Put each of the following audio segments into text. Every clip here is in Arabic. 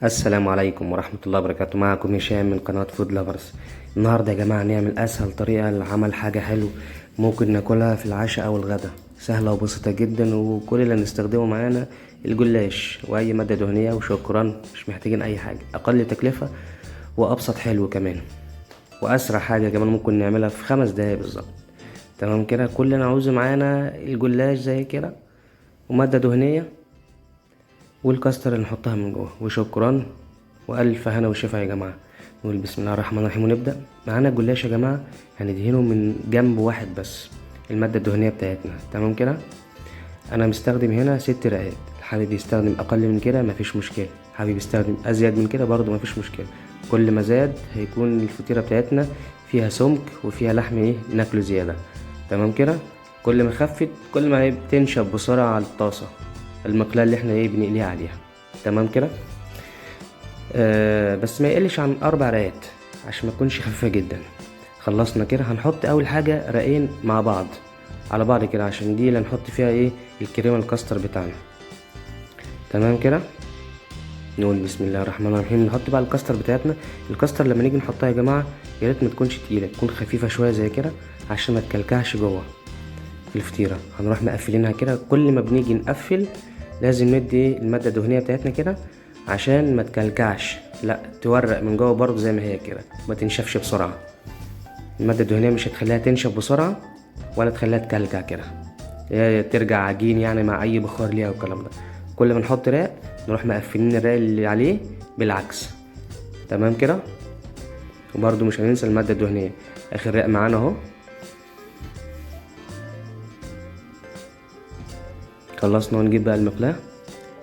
السلام عليكم ورحمة الله وبركاته. معكم هشام من قناة فود لافرز. النهاردة يا جماعة نعمل أسهل طريقة لعمل حاجة حلو ممكن ناكلها في العشاء أو الغدا. سهلة وبسيطة جدا، وكل اللي هنستخدمه معانا الجلاش وأي مادة دهنية، وشكرا. مش محتاجين أي حاجة، أقل تكلفة وأبسط حلو كمان، وأسرع حاجة كمان ممكن نعملها في 5 دقايق بالظبط. تمام كده. كل اللي نعوزه معانا الجلاش زي كده، ومادة دهنية، والكاستر اللي نحطها من جوه، وشكرا. والف هنا وشفا يا جماعه. نقول بسم الله الرحمن الرحيم ونبدا. معانا الجلاش يا جماعه، هندهنه من جنب واحد بس، الماده الدهنيه بتاعتنا. تمام كده. انا مستخدم هنا 6 رقات. حابب يستخدم اقل من كده مفيش مشكله، حابب يستخدم ازيد من كده برضو مفيش مشكله. كل ما زاد هيكون الفطيره بتاعتنا فيها سمك وفيها لحم ناكله زياده. تمام كده. كل ما خفت كل ما هي بتنشف بسرعه على الطاسه، المقلاة اللي احنا بنقليها عليها. تمام كده. بس ما يقلش عن 4 رقات عشان ما تكونش خفيفة جدا. خلصنا كده. هنحط اول حاجة رقين مع بعض على بعض كده، عشان دي اللي هنحط فيها الكريمة الكاستر بتاعنا. تمام كده. نقول بسم الله الرحمن الرحيم. نحط بقى الكاستر بتاعتنا. الكاستر لما نيجي نحطها يا جماعة، يا ريت ما تكونش تقيلة، تكون خفيفة شوية زي كده عشان ما تكلكعش جوه الفطيرة. هنروح مقفلينها كده. كل ما بنيجي نقفل لازم ندي المادة الدهنية بتاعتنا كده عشان ما تكلكعش، لا تورق من جوه برضه زي ما هي كده، ما تنشفش بسرعة. المادة الدهنية مش هتخليها تنشف بسرعة ولا تخليها تكلكع كده، هي ترجع عجين مع اي بخار ليها والكلام ده. كل ما نحط راق نروح مقفلين الراق اللي عليه بالعكس. تمام كده. وبرضه مش هننسى المادة الدهنية. اخر راق معانا اهو. خلصنا. ونجيب بقى المقلاة،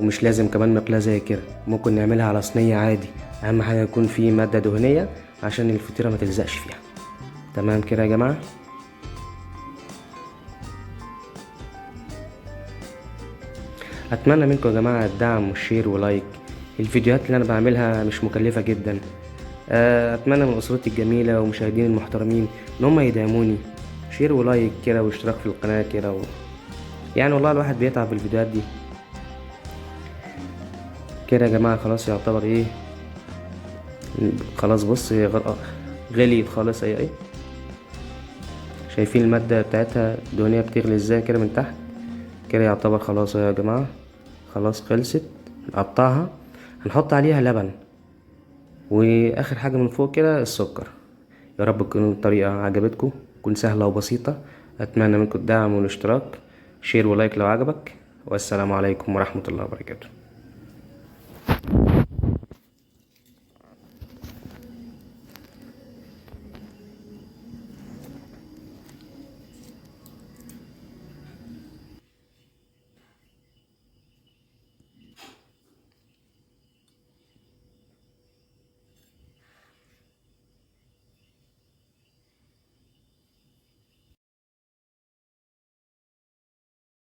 ومش لازم كمان مقلاة زي كده، ممكن نعملها على صينية عادي. اهم حاجة يكون فيه مادة دهنية عشان الفطيرة ما تلزقش فيها. تمام كده يا جماعة. اتمنى منكم يا جماعة الدعم والشير ولايك. الفيديوهات اللي انا بعملها مش مكلفة جدا. اتمنى من اسرتي الجميلة ومشاهدين المحترمين ان هم يدعموني. شير ولايك كده واشتراك في القناة كده يعني والله الواحد بيتعب في الفيديوهات دي كده يا جماعة. خلاص يعتبر خلاص. بص هي غليت خالص. هي شايفين المادة بتاعتها الدهنية بتغلي ازاي كده من تحت كده. يعتبر خلاص يا جماعة، خلاص خلصت. نقطعها. هنحط عليها لبن، واخر حاجة من فوق كده السكر. يا رب تكون الطريقة عجبتكم، تكون سهلة وبسيطة. اتمنى منكم الدعم والاشتراك، شير ولايك لو عجبك. والسلام عليكم ورحمة الله وبركاته.